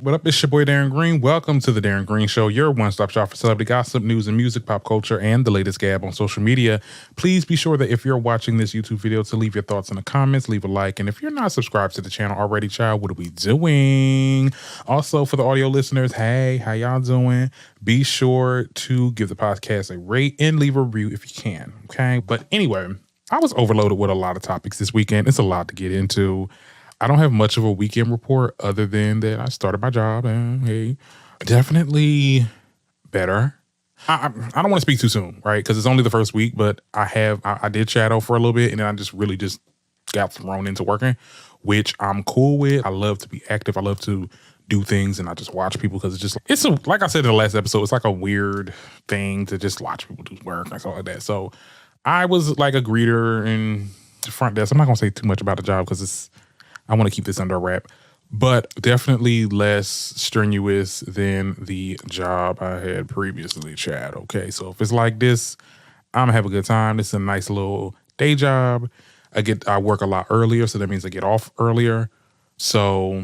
What up, it's your boy Darren Green. Welcome to the Darren Green Show, your one-stop shop for celebrity gossip, news and music, pop culture, and the latest gab on social media. Please be sure that if you're watching this YouTube video to leave your thoughts in the comments, leave a like, and if you're not subscribed to the channel already, child, what are we doing? Also, for the audio listeners, hey, how y'all doing? Be sure to give the podcast a rate and leave a review if you can, okay? But anyway, I was overloaded with a lot of topics this weekend. It's a lot to get into. I don't have much of a weekend report other than that I started my job and hey, definitely better. I don't want to speak too soon, right? Because it's only the first week, but I did shadow for a little bit and then I just really just got thrown into working, which I'm cool with. I love to be active. I love to do things and I just watch people because like I said in the last episode, it's like a weird thing to just watch people do work and stuff like that. So I was like a greeter in the front desk. I'm not going to say too much about the job because I want to keep this under a wrap, but definitely less strenuous than the job I had previously, Chad. Okay, so if it's like this, I'm gonna have a good time. This is a nice little day job. I work a lot earlier, so that means I get off earlier. So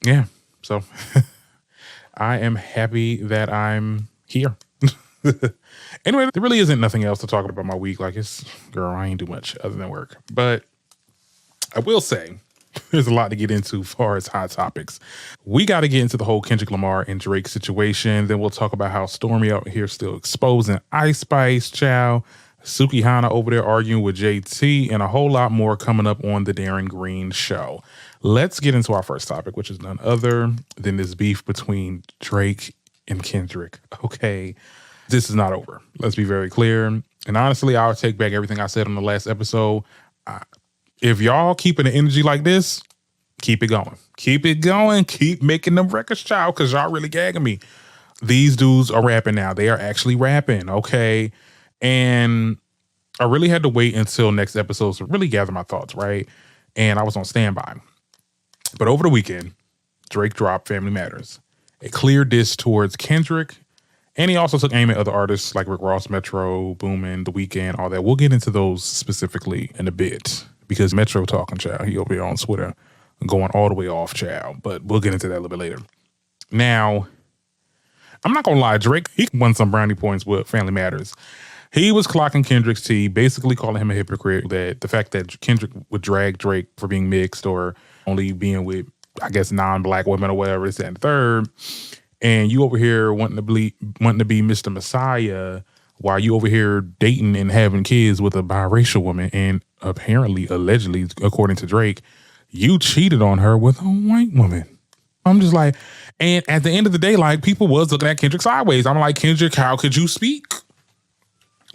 yeah, so I am happy that I'm here. Anyway, there really isn't nothing else to talk about my week. Like girl, I ain't do much other than work, but I will say there's a lot to get into as far as hot topics. We got to get into the whole Kendrick Lamar and Drake situation. Then we'll talk about how Stormy out here still exposing Ice Spice, child. Sukihana over there arguing with JT, and a whole lot more coming up on the Darren Green Show. Let's get into our first topic, which is none other than this beef between Drake and Kendrick. Okay, this is not over. Let's be very clear. And honestly, I'll take back everything I said on the last episode. If y'all keeping the energy like this, keep it going. Keep it going. Keep making them records, child, because y'all really gagging me. These dudes are rapping now. They are actually rapping, okay? And I really had to wait until next episode to really gather my thoughts, right? And I was on standby. But over the weekend, Drake dropped Family Matters, a clear diss towards Kendrick. And he also took aim at other artists like Rick Ross, Metro, Boomin, The Weeknd, all that. We'll get into those specifically in a bit. Because Metro talking, child. He over here on Twitter going all the way off, child. But we'll get into that a little bit later. Now, I'm not going to lie. Drake, he won some brownie points with Family Matters. He was clocking Kendrick's tea, basically calling him a hypocrite. That the fact that Kendrick would drag Drake for being mixed or only being with, I guess, non-black women or whatever, this, that, and the third. And you over here wanting to be Mr. Messiah while you over here dating and having kids with a biracial woman. And apparently, allegedly, according to Drake, you cheated on her with a white woman. I'm just like, and at the end of the day, like, people was looking at Kendrick sideways. I'm like, Kendrick, how could you speak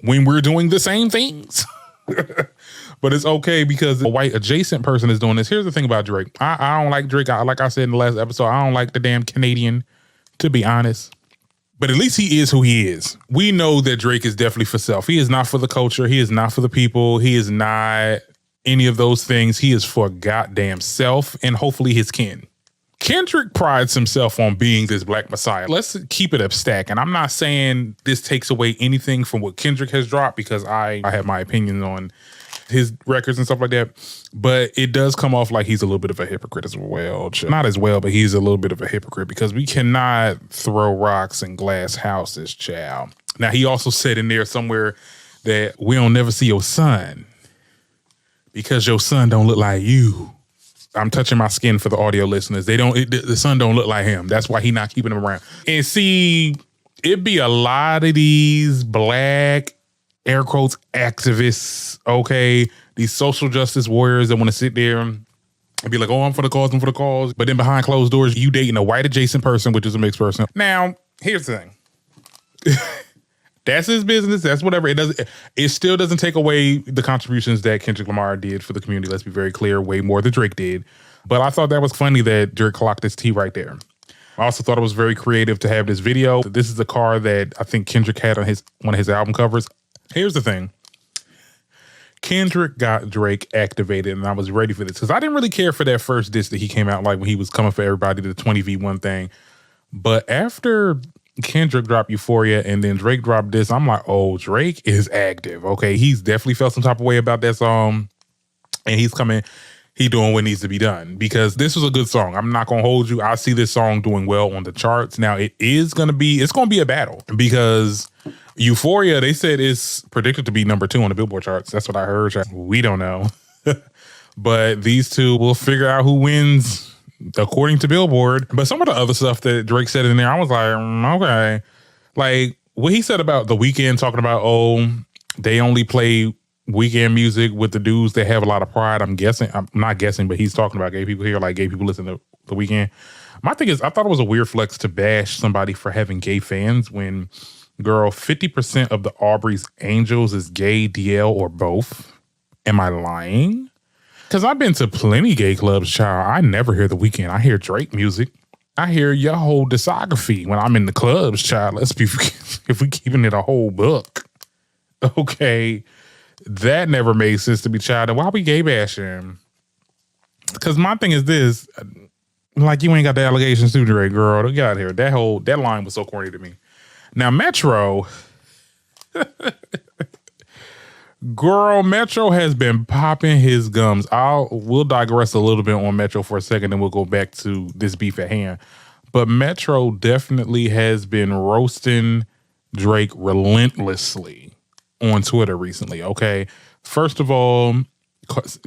when we're doing the same things? But it's okay because a white adjacent person is doing this. Here's the thing about Drake. I don't like Drake. Like I said in the last episode, I don't like the damn Canadian, to be honest. But at least he is who he is. We know that Drake is definitely for self. He is not for the culture. He is not for the people. He is not any of those things. He is for goddamn self and hopefully his kin. Kendrick prides himself on being this black messiah. Let's keep it a stack. And I'm not saying this takes away anything from what Kendrick has dropped because I have my opinions on his records and stuff like that. But it does come off like he's a little bit of a hypocrite as well. Not as well, but he's a little bit of a hypocrite because we cannot throw rocks in glass houses, child. Now, he also said in there somewhere that we don't never see your son because your son don't look like you. I'm touching my skin for the audio listeners. The son don't look like him. That's why he not keeping him around. And see, it'd be a lot of these black, air quotes, activists, okay? These social justice warriors that want to sit there and be like, oh, I'm for the cause, I'm for the cause. But then behind closed doors, you dating a white adjacent person, which is a mixed person. Now, here's the thing. That's his business. That's whatever. It still doesn't take away the contributions that Kendrick Lamar did for the community. Let's be very clear, way more than Drake did. But I thought that was funny that Drake clocked his tea right there. I also thought it was very creative to have this video. This is the car that I think Kendrick had on one of his album covers. Here's the thing. Kendrick got Drake activated, and I was ready for this because I didn't really care for that first diss that he came out like when he was coming for everybody, the 20v1 thing. But after Kendrick dropped Euphoria and then Drake dropped this, I'm like, oh, Drake is active. Okay, he's definitely felt some type of way about that song, and he's coming he doing what needs to be done, because this was a good song. I'm not gonna hold you. I see this song doing well on the charts. Now it's gonna be a battle, because Euphoria, they said, is predicted to be number 2 on the Billboard charts. That's what I heard. We don't know. But these two will figure out who wins according to Billboard. But some of the other stuff that Drake said in there, I was like, okay. Like what he said about The Weeknd, talking about, oh, they only play weekend music with the dudes that have a lot of pride. I'm not guessing, but he's talking about gay people here, like gay people listen to The Weeknd. My thing is, I thought it was a weird flex to bash somebody for having gay fans when, girl, 50% of the Aubrey's Angels is gay, DL, or both. Am I lying? Because I've been to plenty gay clubs, child. I never hear The Weeknd. I hear Drake music. I hear your whole discography when I'm in the clubs, child. Let's be, if we keeping it a whole book. Okay. That never made sense to me, child. And why we gay bashing? Because my thing is this, like, you ain't got the allegations too, Drake, girl. Get out of here. That line was so corny to me. Now, Metro, girl, Metro has been popping his gums. We'll digress a little bit on Metro for a second, and we'll go back to this beef at hand. But Metro definitely has been roasting Drake relentlessly on Twitter recently. Okay, first of all, it's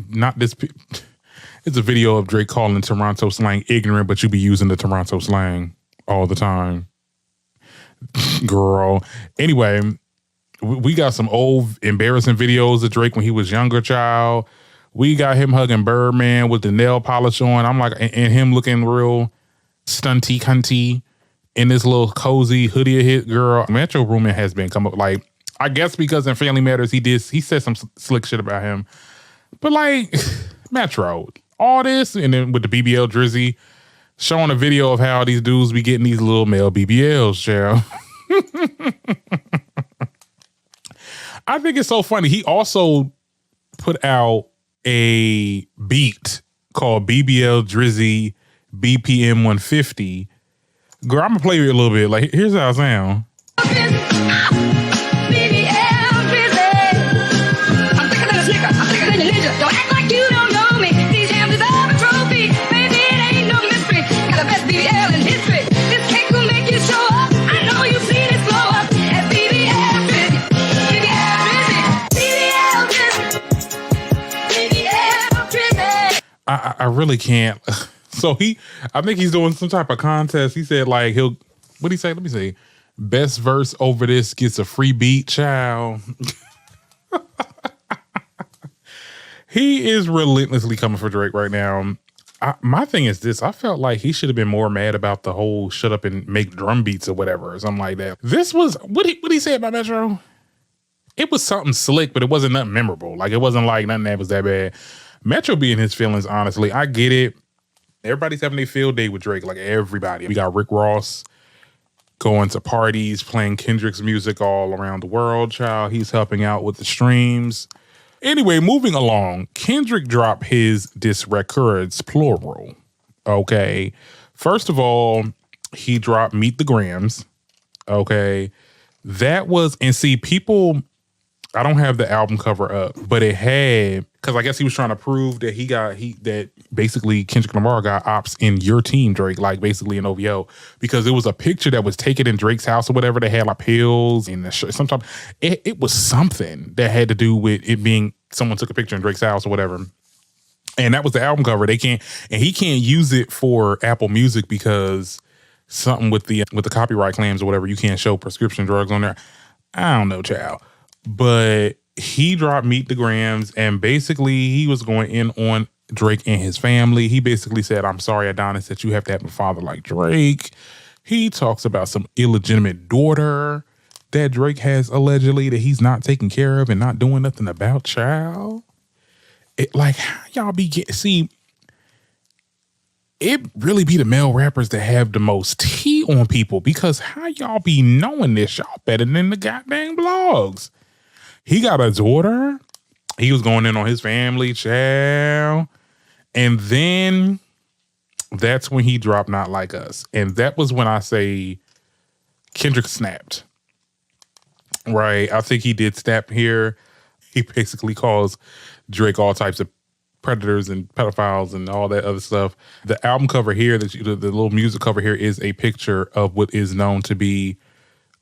a video of Drake calling Toronto slang ignorant, but you be using the Toronto slang all the time, girl. Anyway, we got some old embarrassing videos of Drake when he was younger, child. We got him hugging Birdman with the nail polish on. I'm like, and him looking real stunty cunty in this little cozy hoodie hit, girl. Metro Boomin has been come up, like, I guess because in Family Matters he said some slick shit about him, but like Metro, all this, and then with the BBL Drizzy showing a video of how these dudes be getting these little male BBLs, child. I think it's so funny. He also put out a beat called BBL Drizzy BPM 150. Girl, I'm gonna play you a little bit. Like, here's how it sound. Don't act like you don't know me. These hands deserve a trophy. Baby, it ain't no mystery. Got the best BBL in history. This cake will make you show up. I know you've seen it blow up at BBL Drizzy. BBL Drizzy. BBL Drizzy. I really can't. So I think he's doing some type of contest. He said, like, what'd he say? Let me see. Best verse over this gets a free beat, child. He is relentlessly coming for Drake right now. My thing is this. I felt like he should have been more mad about the whole shut up and make drum beats or whatever, or something like that. This was, what he say about Metro? It was something slick, but it wasn't nothing memorable. Like, it wasn't like nothing that was that bad. Metro be in his feelings, honestly. I get it. Everybody's having a field day with Drake, like everybody. We got Rick Ross going to parties, playing Kendrick's music all around the world, child. He's helping out with the streams. Anyway, moving along, Kendrick dropped his diss records, plural. Okay. First of all, he dropped Meet the Grams. Okay. That was, and see, people, I don't have the album cover up, but it had, because I guess he was trying to prove that that basically Kendrick Lamar got ops in your team, Drake, like basically in OVO, because it was a picture that was taken in Drake's house or whatever that had like pills and sometimes it was something that had to do with it being someone took a picture in Drake's house or whatever. And that was the album cover. He can't use it for Apple Music because something with the copyright claims or whatever, you can't show prescription drugs on there. I don't know, child. But he dropped Meet the Grams, and basically he was going in on Drake and his family. He basically said, I'm sorry, Adonis, that you have to have a father like Drake. He talks about some illegitimate daughter that Drake has allegedly that he's not taking care of and not doing nothing about, child. Like, how y'all be getting, see, it really be the male rappers that have the most tea on people, because how y'all be knowing this? Y'all better than the goddamn blogs. He got a daughter. He was going in on his family, child. And then that's when he dropped Not Like Us. And that was when I say Kendrick snapped. Right? I think he did snap here. He basically calls Drake all types of predators and pedophiles and all that other stuff. The album cover here, the little music cover here is a picture of what is known to be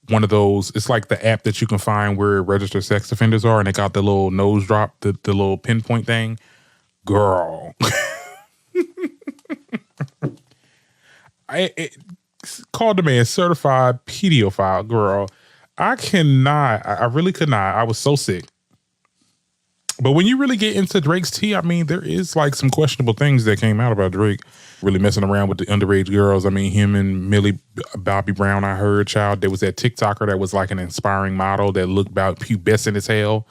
one of those. It's like the app that you can find where registered sex offenders are, and they got the little nose drop, the little pinpoint thing. Girl. It called the man certified pedophile. Girl, I really could not. I was so sick. But when you really get into Drake's tea, I mean, there is like some questionable things that came out about Drake really messing around with the underage girls. I mean, him and Millie Bobby Brown, I heard, child. There was that TikToker that was like an inspiring model that looked about pubescent as hell.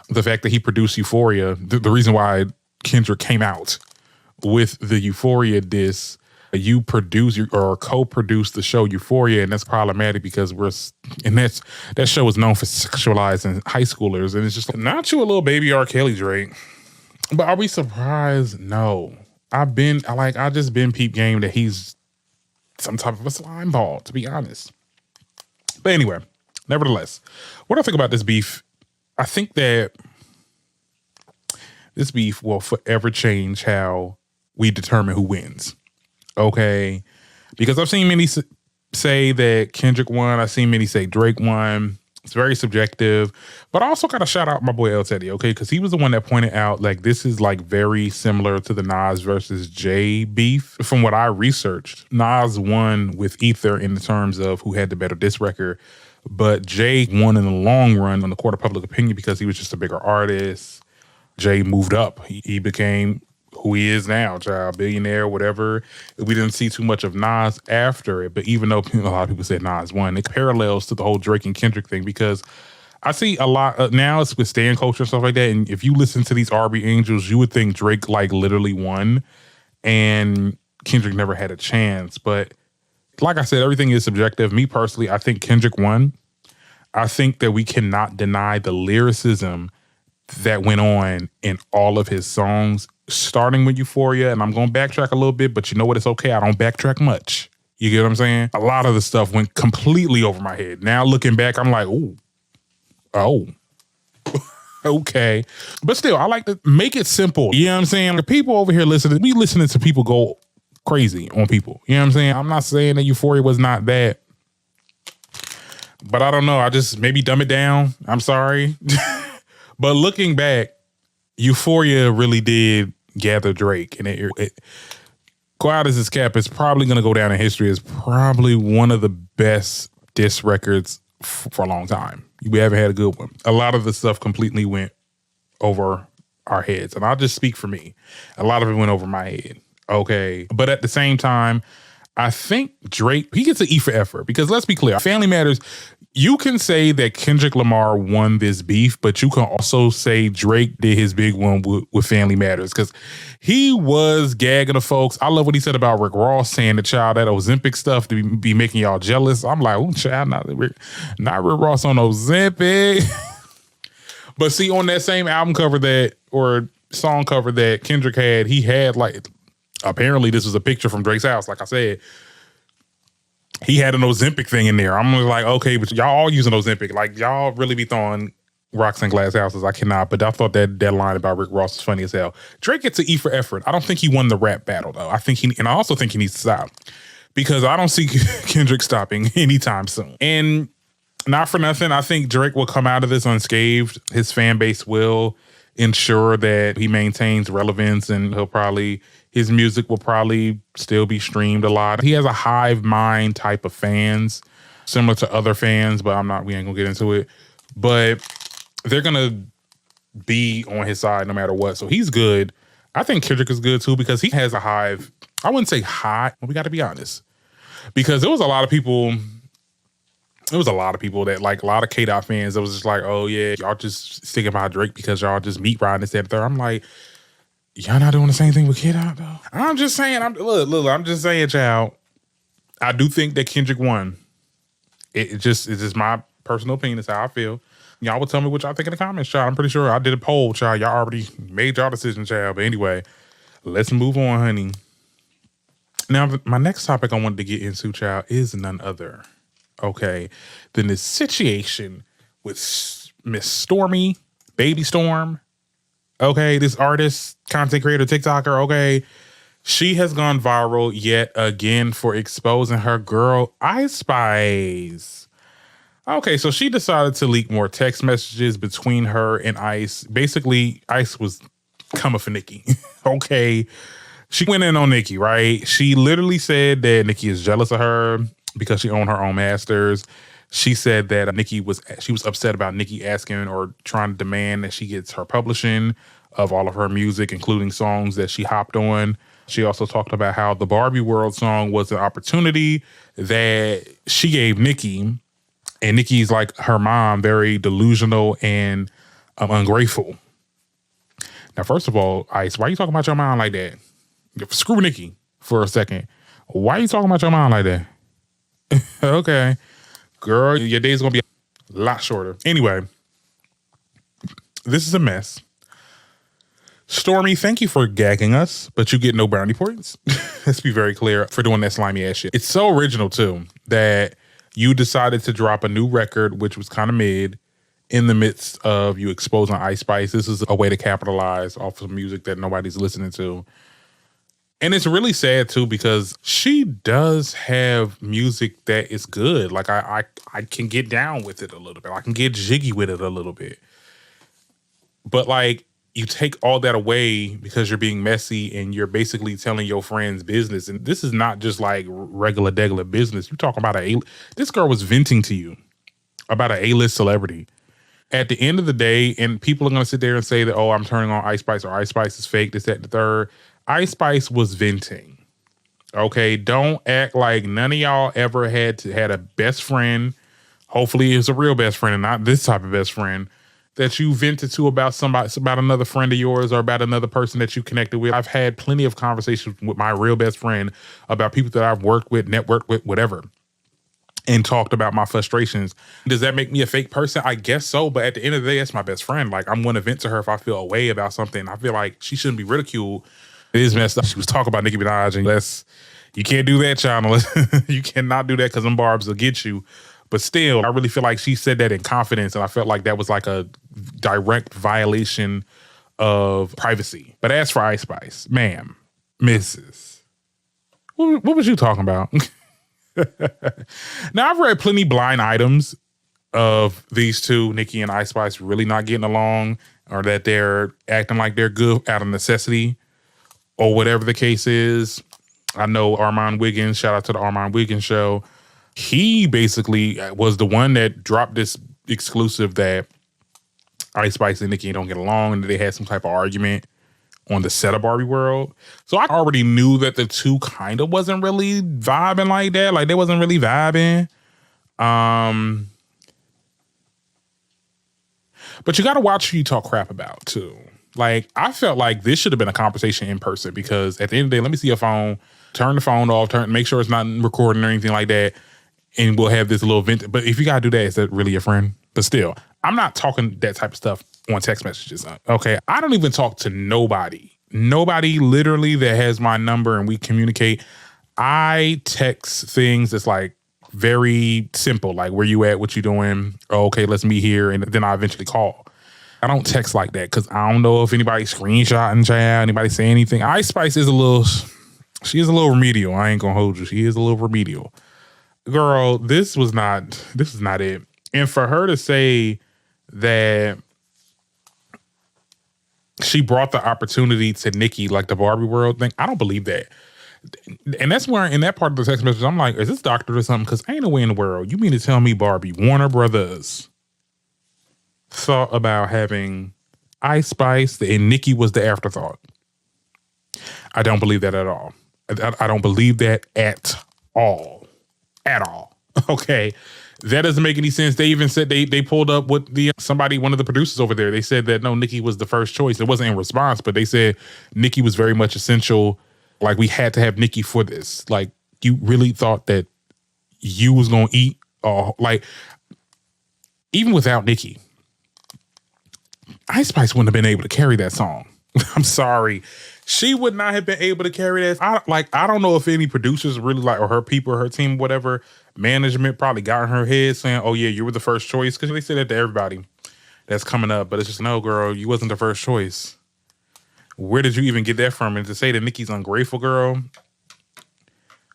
The fact that he produced Euphoria, the reason why Kendrick came out with the Euphoria diss, you produce or co-produce the show Euphoria, and that's problematic because that show is known for sexualizing high schoolers, and it's just like, not you a little baby R. Kelly, Drake. But are we surprised? No. I just been peep game that he's some type of a slime ball, to be honest. But anyway, nevertheless, what I think about this beef, I think that this beef will forever change how we determine who wins. Okay, because I've seen many say that Kendrick won. I've seen many say Drake won. It's very subjective, but I also got to shout out my boy El Teddy, okay, because he was the one that pointed out like this is like very similar to the Nas versus Jay beef. From what I researched, Nas won with Ether in the terms of who had the better diss record, but Jay won in the long run on the court of public opinion because he was just a bigger artist. Jay moved up. He became who he is now, child, billionaire, whatever. We didn't see too much of Nas after it, but even though a lot of people said Nas won, it parallels to the whole Drake and Kendrick thing because I see a lot now it's with stan culture and stuff like that, and if you listen to these R&B angels, you would think Drake like literally won and Kendrick never had a chance. But like I said, everything is subjective. Me personally, I think Kendrick won. I think that we cannot deny the lyricism that went on in all of his songs, starting with Euphoria, and I'm going to backtrack a little bit, but you know what? It's okay. I don't backtrack much. You get what I'm saying? A lot of the stuff went completely over my head. Now looking back, I'm like, oh, okay. But still, I like to make it simple. You know what I'm saying? The people over here listening, we listening to people go crazy on people. You know what I'm saying? I'm not saying that Euphoria was not bad, but I don't know. I just maybe dumb it down. I'm sorry. But looking back, Euphoria really did gather Drake, and it go out as his cap. It's probably going to go down in history as probably one of the best diss records for a long time. We haven't had a good one. A lot of the stuff completely went over our heads, and I'll just speak for me. A lot of it went over my head. Okay, but at the same time, I think Drake, he gets an E for effort because let's be clear, Family Matters. You can say that Kendrick Lamar won this beef, but you can also say Drake did his big one with Family Matters because he was gagging the folks. I love what he said about Rick Ross saying the child that Ozempic stuff to be making y'all jealous. I'm like, oh, child, not Rick Ross on Ozempic. But see, on that same album cover or song cover that Kendrick had, he had like, apparently this was a picture from Drake's house, like I said. He had an Ozempic thing in there. I'm like, okay, but y'all all using Ozempic. Like, y'all really be throwing rocks in glass houses. I cannot. But I thought that line about Rick Ross was funny as hell. Drake gets an E for effort. I don't think he won the rap battle, though. And I also think he needs to stop. Because I don't see Kendrick stopping anytime soon. And not for nothing, I think Drake will come out of this unscathed. His fan base will ensure that he maintains relevance, and his music will probably still be streamed a lot. He has a hive mind type of fans, similar to other fans, but we ain't gonna get into it. But they're gonna be on his side no matter what. So he's good. I think Kendrick is good too because he has a hive. I wouldn't say hot, but we gotta be honest. Because there was a lot of people that, like, a lot of K-Dot fans that was just like, oh yeah, y'all just sticking by Drake because y'all just meat riding this, that, and third. I'm like, y'all not doing the same thing with Kid-Out, though? I'm just saying, I'm just saying, child. I do think that Kendrick won. It's just my personal opinion. It's how I feel. Y'all will tell me what y'all think in the comments, child. I'm pretty sure I did a poll, child. Y'all already made y'all decision, child. But anyway, let's move on, honey. Now, my next topic I wanted to get into, child, is none other, okay, than this situation with Miss Storme, Baby Storme, Okay, this artist, content creator, TikToker, okay, she has gone viral yet again for exposing her girl, Ice Spice. Okay, so she decided to leak more text messages between her and Ice. Basically, Ice was coming for Nicki. Okay, she went in on Nicki, right? She literally said that Nicki is jealous of her because she owned her own masters. She said that she was upset about Nicki asking or trying to demand that she gets her publishing of all of her music, including songs that she hopped on. She also talked about how the Barbie World song was an opportunity that she gave Nicki, and Nicki's like her mom, very delusional and ungrateful. Now, first of all, Ice, why are you talking about your mom like that? Screw Nicki for a second. Why are you talking about your mom like that? Okay. Girl, your day's gonna be a lot shorter. Anyway, this is a mess. Stormy, thank you for gagging us, but you get no brownie points. Let's be very clear for doing that slimy ass shit. It's so original too that you decided to drop a new record, which was kind of mid, in the midst of you exposing Ice Spice. This is a way to capitalize off of music that nobody's listening to. And it's really sad too because she does have music that is good. Like I can get down with it a little bit. I can get jiggy with it a little bit. But like you take all that away because you're being messy and you're basically telling your friends business. And this is not just like regular degular business. You talking about this girl was venting to you about an A-list celebrity. At the end of the day, and people are going to sit there and say that, oh, I'm turning on Ice Spice or Ice Spice is fake, this, that, the third. Ice Spice was venting. Okay, don't act like none of y'all ever had a best friend. Hopefully it's a real best friend and not this type of best friend that you vented to about another friend of yours or about another person that you connected with. I've had plenty of conversations with my real best friend about people that I've worked with, networked with, whatever, and talked about my frustrations. Does that make me a fake person? I guess so, but at the end of the day, that's my best friend. Like, I'm going to vent to her if I feel a way about something. I feel like she shouldn't be ridiculed. It is messed up. She was talking about Nicki Minaj, and you can't do that, channel. You cannot do that because them barbs will get you. But still, I really feel like she said that in confidence, and I felt like that was like a direct violation of privacy. But as for Ice Spice, ma'am, Mrs., what was you talking about? Now, I've read plenty blind items of these two, Nicki and Ice Spice, really not getting along, or that they're acting like they're good out of necessity, or whatever the case is. I know Armand Wiggins, shout out to the Armand Wiggins show. He basically was the one that dropped this exclusive that Ice Spice and Nicki don't get along and they had some type of argument on the set of Barbie World. So I already knew that the two kind of wasn't really vibing like that. Like they wasn't really vibing. But you got to watch who you talk crap about too. Like I felt like this should have been a conversation in person because at the end of the day, let me see your phone, turn the phone off, make sure it's not recording or anything like that. And we'll have this little event. But if you got to do that, is that really your friend? But still, I'm not talking that type of stuff on text messages. Okay. I don't even talk to nobody literally that has my number and we communicate. I text things that's like very simple. Like where you at, what you doing? Oh, okay, let's meet here. And then I eventually call. I don't text like that because I don't know if anybody's screenshotting, child, anybody say anything. Ice Spice is a little remedial. I ain't gonna hold you. She is a little remedial. Girl, this is not it. And for her to say that she brought the opportunity to Nicki, like the Barbie World thing, I don't believe that. And that's where in that part of the text message, I'm like, is this doctored or something? Because ain't no way in the world. You mean to tell me Barbie, Warner Brothers thought about having Ice Spice and Nicki was the afterthought? I don't believe that at all. I don't believe that at all. At all. Okay. That doesn't make any sense. They even said they pulled up with one of the producers over there. They said that no, Nicki was the first choice. It wasn't in response, but they said Nicki was very much essential. Like we had to have Nicki for this. Like you really thought that you was going to eat like even without Nicki, Ice Spice wouldn't have been able to carry that song. I'm sorry. She would not have been able to carry that. I don't know if any producers really like, or her people, or her team, whatever, management probably got in her head saying, oh yeah, you were the first choice. Because they say that to everybody that's coming up. But it's just, no, girl, you wasn't the first choice. Where did you even get that from? And to say that Nicki's ungrateful, girl,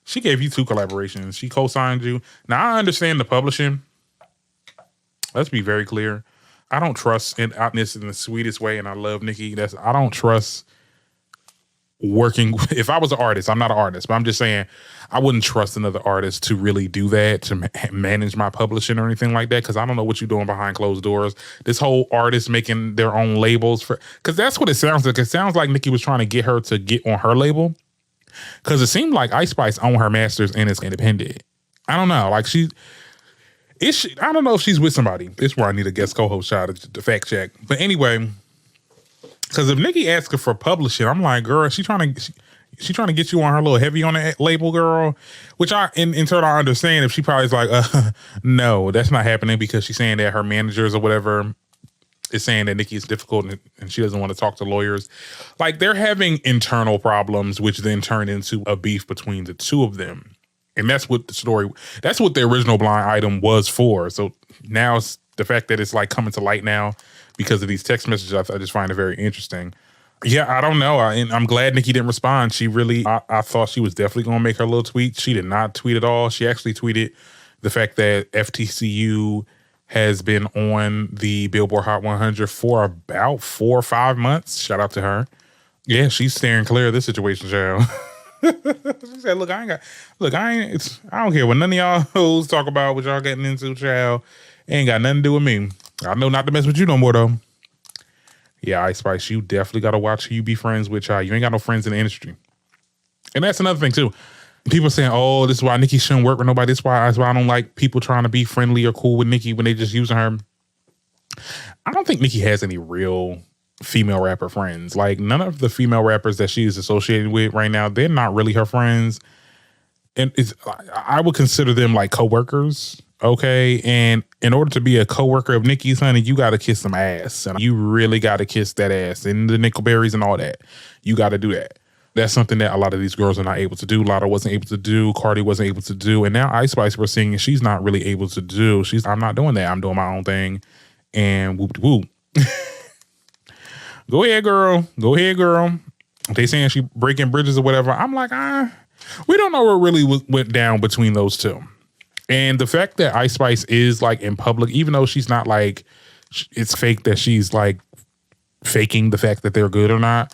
she gave you 2 collaborations. She co-signed you. Now, I understand the publishing. Let's be very clear. I don't trust this in the sweetest way, and I love Nicki. I don't trust working. If I was an artist, I'm not an artist, but I'm just saying I wouldn't trust another artist to really do that, to manage my publishing or anything like that, because I don't know what you're doing behind closed doors. This whole artist making their own labels, because that's what it sounds like. It sounds like Nicki was trying to get her to get on her label, because it seemed like Ice Spice owned her masters and it's independent. I don't know. Like I don't know if she's with somebody. This is where I need a guest co-host shot to fact check. But anyway, because if Nicki asks her for publishing, I'm like, girl, she trying to get you on her little heavy on that label, girl. Which in turn I understand if she probably is like, no, that's not happening, because she's saying that her managers or whatever is saying that Nicki is difficult and she doesn't want to talk to lawyers. Like, they're having internal problems, which then turn into a beef between the two of them. And that's what the original blind item was for. So now it's the fact that it's like coming to light now because of these text messages. I just find it very interesting. Yeah, I don't know. I'm glad Nicki didn't respond. She really, I thought she was definitely going to make her little tweet. She did not tweet at all. She actually tweeted the fact that FTCU has been on the Billboard Hot 100 for about 4 or 5 months. Shout out to her. Yeah, she's steering clear of this situation, child. She said, I don't care what none of y'all hoes talk about, what y'all getting into, child. Ain't got nothing to do with me. I know not to mess with you no more, though. Yeah, Ice Spice, you definitely got to watch who you be friends with, child. You ain't got no friends in the industry. And that's another thing, too. People saying, oh, this is why Nicki shouldn't work with nobody. That's why I don't like people trying to be friendly or cool with Nicki when they just using her. I don't think Nicki has any real female rapper friends. Like, none of the female rappers that she is associated with right now, they're not really her friends. And I would consider them like coworkers, okay? And in order to be a coworker of Nicki's, honey, you got to kiss some ass. And you really got to kiss that ass and the Nickelberries and all that. You got to do that. That's something that a lot of these girls are not able to do. Lotto wasn't able to do. Cardi wasn't able to do. And now Ice Spice, we're seeing she's not really able to do. I'm not doing that. I'm doing my own thing. And whoop whoop. Go ahead, girl. Go ahead, girl. They saying she breaking bridges or whatever. I'm like, we don't know what really went down between those two. And the fact that Ice Spice is like in public, even though she's not like, it's fake that she's like faking the fact that they're good or not.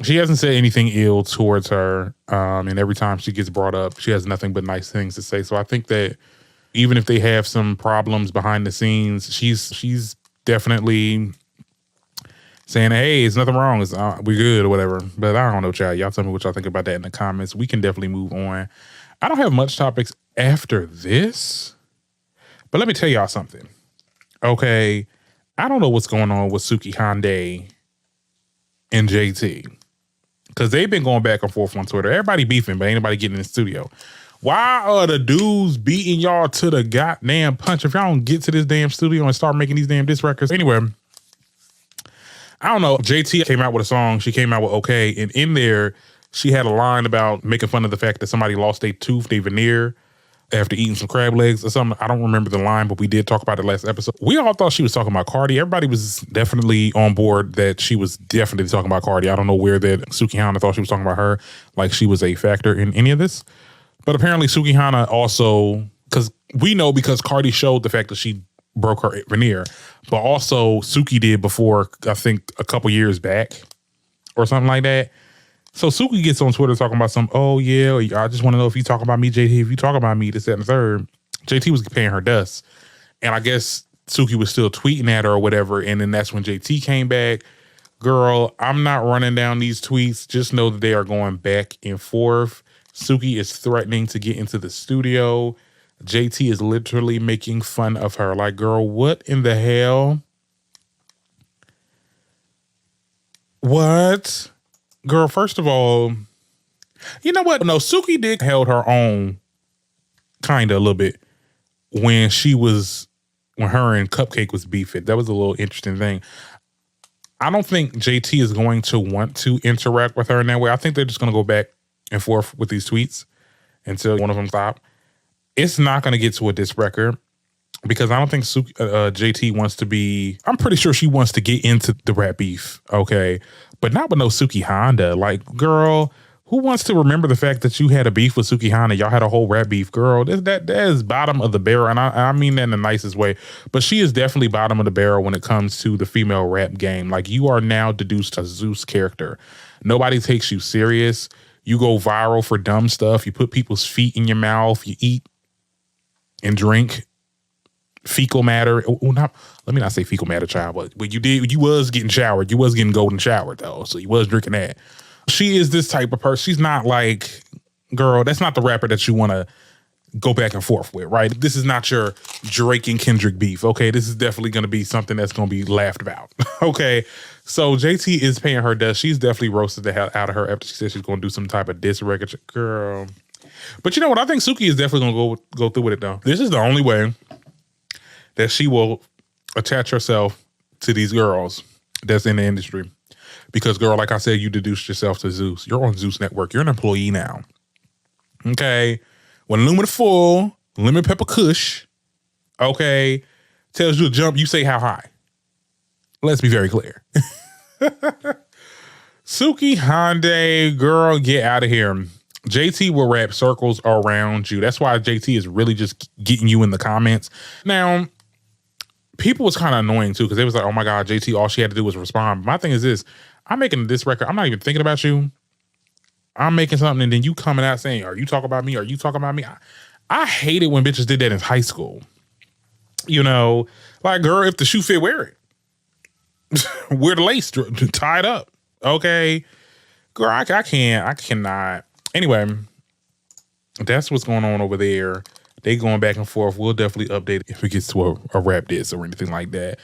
She hasn't said anything ill towards her. And every time she gets brought up, she has nothing but nice things to say. So I think that even if they have some problems behind the scenes, she's definitely saying, hey, it's nothing wrong. We're good or whatever. But I don't know, child. Y'all tell me what y'all think about that in the comments. We can definitely move on. I don't have much topics after this. But let me tell y'all something. Okay. I don't know what's going on with Sukihana and JT. Because they've been going back and forth on Twitter. Everybody beefing, but ain't nobody getting in the studio. Why are the dudes beating y'all to the goddamn punch if y'all don't get to this damn studio and start making these damn diss records? Anyway, I don't know. JT came out with a song. She came out with Okay. And in there, she had a line about making fun of the fact that somebody lost their tooth, their veneer, after eating some crab legs or something. I don't remember the line, but we did talk about it last episode. We all thought she was talking about Cardi. Everybody was definitely on board that she was definitely talking about Cardi. I don't know where that Sukihana thought she was talking about her, like she was a factor in any of this. But apparently Sukihana also, because Cardi showed the fact that she broke her veneer, but also Suki did before, I think a couple years back or something like that. So Suki gets on Twitter talking about oh yeah, I just want to know if you talk about me, JT, if you talk about me, this, that, and the third. JT was paying her dust. And I guess Suki was still tweeting at her or whatever. And then that's when JT came back. Girl, I'm not running down these tweets. Just know that they are going back and forth. Suki is threatening to get into the studio. JT is literally making fun of her. Like, girl, what in the hell? What? Girl, first of all, you know what? No, Suki did held her own kind of a little bit when her and Cupcake was beefing. That was a little interesting thing. I don't think JT is going to want to interact with her in that way. I think they're just going to go back and forth with these tweets until one of them stop. It's not going to get to a diss record. because I don't think JT wants to be. I'm pretty sure she wants to get into the rap beef, okay, but not with no Sukihana. Like, girl, who wants to remember the fact that you had a beef with Sukihana? Y'all had a whole rap beef, girl. That is bottom of the barrel, and I mean that in the nicest way. But she is definitely bottom of the barrel when it comes to the female rap game. Like, you are now deduced a Zeus character. Nobody takes you serious. You go viral for dumb stuff. You put people's feet in your mouth. You eat and drink fecal matter. Let me not say fecal matter, child, but you was getting showered. You was getting golden showered though, so you was drinking that. She is this type of person. She's not like, girl, that's not the rapper that you want to go back and forth with, right? This is not your Drake and Kendrick beef, okay? This is definitely going to be something that's going to be laughed about, okay? So JT is paying her dust. She's definitely roasted the hell out of her after she said she's going to do some type of diss record. Girl. But you know what? I think Suki is definitely going to go through with it, though. This is the only way that she will attach herself to these girls that's in the industry. Because, girl, like I said, you deduced yourself to Zeus. You're on Zeus Network. You're an employee now. Okay? When Lumina Full, Lemon Pepper Kush, okay, tells you to jump, you say how high. Let's be very clear. Sukihana, girl, get out of here. JT will wrap circles around you. That's why JT is really just getting you in the comments. Now, people was kind of annoying too, because they was like, oh my God, JT, all she had to do was respond. My thing is this, I'm making this record, I'm not even thinking about you. I'm making something and then you coming out saying, are you talking about me? Are you talking about me? I hate it when bitches did that in high school. You know, like, girl, if the shoe fit, wear it. Wear the lace tied up. Okay. Girl, I cannot. Anyway, that's what's going on over there. They going back and forth. We'll definitely update if it gets to a rap diss or anything like that.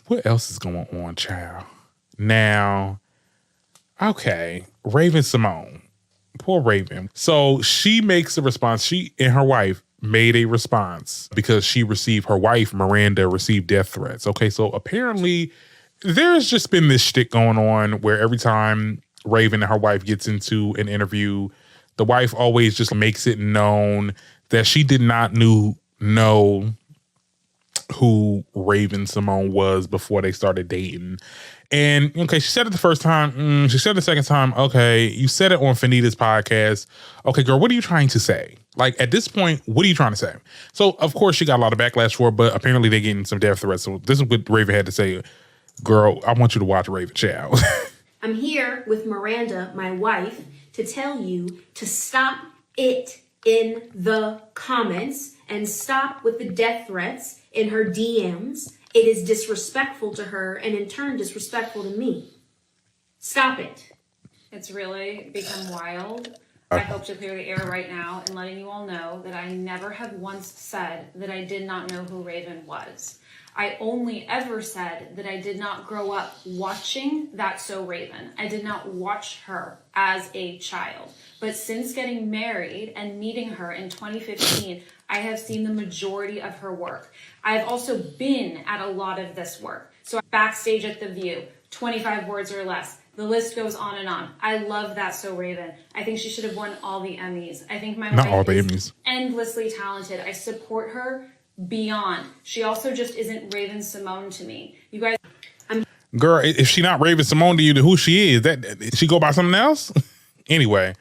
What else is going on, child? Now, okay, Raven Simone. Poor Raven. So she makes a response. She and her wife made a response because her wife, Miranda, received death threats. Okay, so apparently there's just been this shtick going on where every time Raven and her wife gets into an interview, the wife always just makes it known that she did not know who Raven Simone was before they started dating. And, okay, she said it the first time. She said it the second time. Okay, you said it on Fanita's podcast. Okay, girl, what are you trying to say? Like, at this point, what are you trying to say? So, of course, she got a lot of backlash for it, but apparently they're getting some death threats. So this is what Raven had to say. Girl, I want you to watch Raven, child. I'm here with Miranda, my wife, to tell you to stop it in the comments and stop with the death threats in her DMs. It is disrespectful to her and in turn disrespectful to me. Stop it. It's really become wild. I hope to clear the air right now and letting you all know that I never have once said that I did not know who Raven was. I only ever said that I did not grow up watching That's So Raven. I did not watch her as a child. But since getting married and meeting her in 2015, I have seen the majority of her work. I've also been at a lot of this work. So backstage at The View, 25 words or less. The list goes on and on. I love That's So Raven. I think she should have won all the Emmys. I think my wife is endlessly talented. I support her beyond. She also just isn't Raven Simone to me. You guys, girl, if she not Raven Simone to you, who she is, she go by something else? Anyway,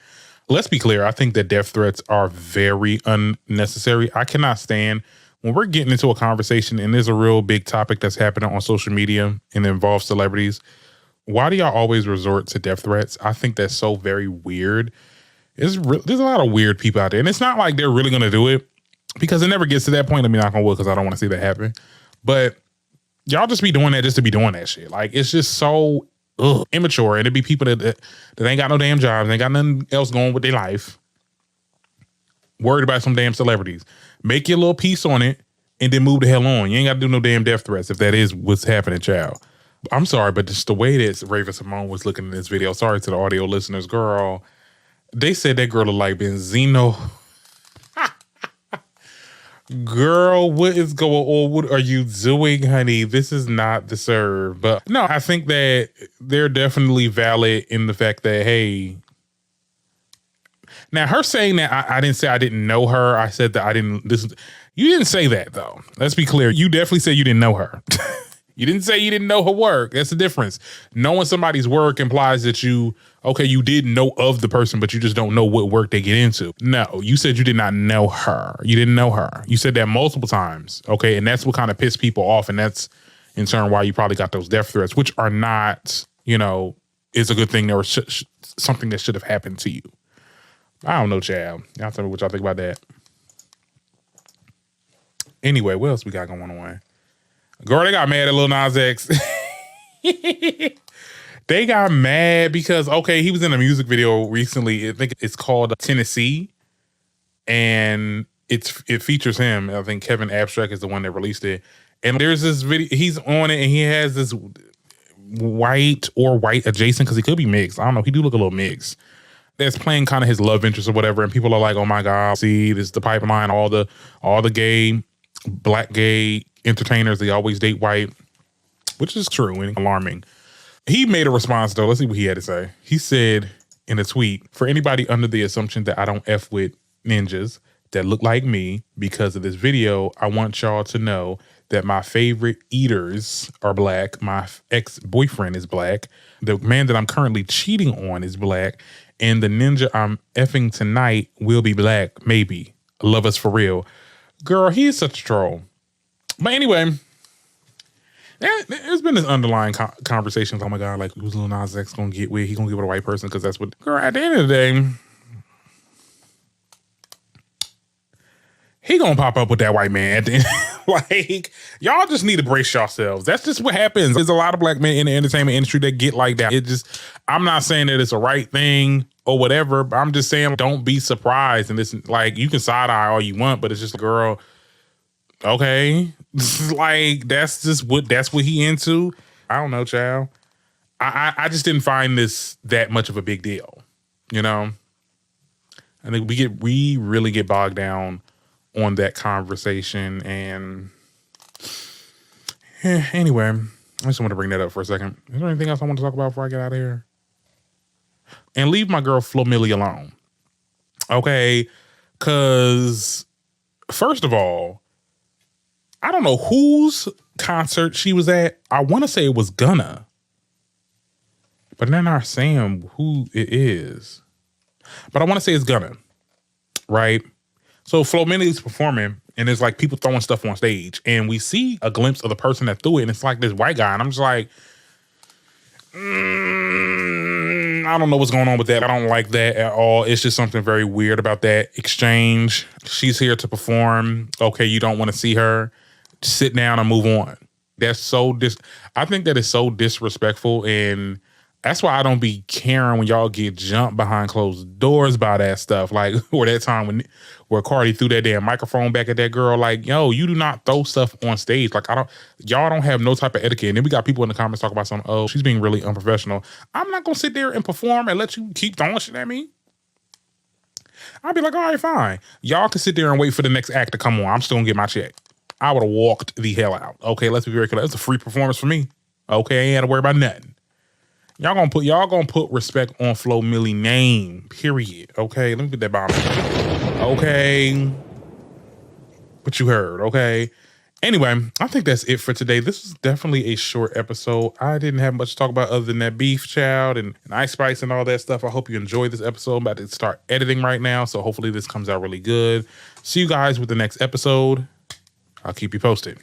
let's be clear. I think that death threats are very unnecessary. I cannot stand when we're getting into a conversation and there's a real big topic that's happening on social media and involves celebrities. Why do y'all always resort to death threats? I think that's so very weird. There's a lot of weird people out there, and it's not like they're really going to do it because it never gets to that point. Let me knock on wood because I don't want to see that happen. But y'all just be doing that just to be doing that shit. Like, it's just so immature, and it'd be people that ain't got no damn jobs, ain't got nothing else going with their life, worried about some damn celebrities. Make your little piece on it and then move the hell on. You ain't got to do no damn death threats if that is what's happening, child. I'm sorry, but just the way that Raven Simone was looking in this video, sorry to the audio listeners, girl, they said that girl looked like Benzino. Girl, what is going on? What are you doing, honey? This is not the serve. But no, I think that they're definitely valid in the fact that, hey, Now, her saying that I didn't say I didn't know her. I said that I didn't listen. You didn't say that, though. Let's be clear. You definitely said you didn't know her. You didn't say you didn't know her work. That's the difference. Knowing somebody's work implies that you did know of the person, but you just don't know what work they get into. No, you said you did not know her. You didn't know her. You said that multiple times. Okay, and that's what kind of pissed people off, and that's in turn why you probably got those death threats, which are not, is a good thing or something that should have happened to you. I don't know, child. Y'all tell me what y'all think about that. Anyway, what else we got going on? Girl, they got mad at Lil Nas X. They got mad because, he was in a music video recently. I think it's called Tennessee. And it features him. I think Kevin Abstract is the one that released it. And there's this video. He's on it and he has this white adjacent, because he could be mixed. I don't know. He do look a little mixed. That's playing kind of his love interest or whatever. And people are like, oh my God, see, this is the pipeline. All the black gay entertainers, they always date white, which is true and alarming. He made a response though. Let's see what he had to say. He said in a tweet, for anybody under the assumption that I don't F with ninjas that look like me because of this video, I want y'all to know that my favorite eaters are black. My ex-boyfriend is black. The man that I'm currently cheating on is black. And the ninja I'm effing tonight will be black, maybe. Love us for real. Girl, he's such a troll. But anyway, there's been this underlying conversations. Oh my God, like, who's Lil Nas X gonna get with? He gonna get with a white person because that's what. Girl, at the end of the day, he gonna pop up with that white man at the end. Like, y'all just need to brace yourselves. That's just what happens. There's a lot of black men in the entertainment industry that get like that. I'm not saying that it's a right thing or whatever, but I'm just saying don't be surprised. And this, like, you can side eye all you want, but it's just, girl, okay. Like, that's what he into. I don't know, child. I just didn't find this that much of a big deal. I think we really get bogged down on that conversation. And anyway, I just want to bring that up for a second. Is there anything else I want to talk about before I get out of here? And leave my girl Flo Milli alone. Okay? Because first of all, I don't know whose concert she was at. I want to say it was Gunna. But they're not saying who it is. But I want to say it's Gunna. Right? So Flo Milli's performing, and there's like people throwing stuff on stage, and we see a glimpse of the person that threw it, and it's like this white guy, and I'm just like, I don't know what's going on with that. I don't like that at all. It's just something very weird about that exchange. She's here to perform. Okay, you don't want to see her. Sit down and move on. That's so I think that is so disrespectful, and that's why I don't be caring when y'all get jumped behind closed doors by that stuff. Like, or that time where Cardi threw that damn microphone back at that girl. Like, yo, you do not throw stuff on stage. Like, y'all don't have no type of etiquette. And then we got people in the comments talking about something. Oh, she's being really unprofessional. I'm not gonna sit there and perform and let you keep throwing shit at me. I'll be like, all right, fine. Y'all can sit there and wait for the next act to come on. I'm still gonna get my check. I would have walked the hell out. Okay, let's be very clear. It's a free performance for me. Okay, I ain't had to worry about nothing. Y'all gonna put respect on Flo Milli name, period. Okay, let me put that bomb. Okay. But you heard, okay? Anyway, I think that's it for today. This is definitely a short episode. I didn't have much to talk about other than that beef, child, and Ice Spice and all that stuff. I hope you enjoyed this episode. I'm about to start editing right now, so hopefully this comes out really good. See you guys with the next episode. I'll keep you posted.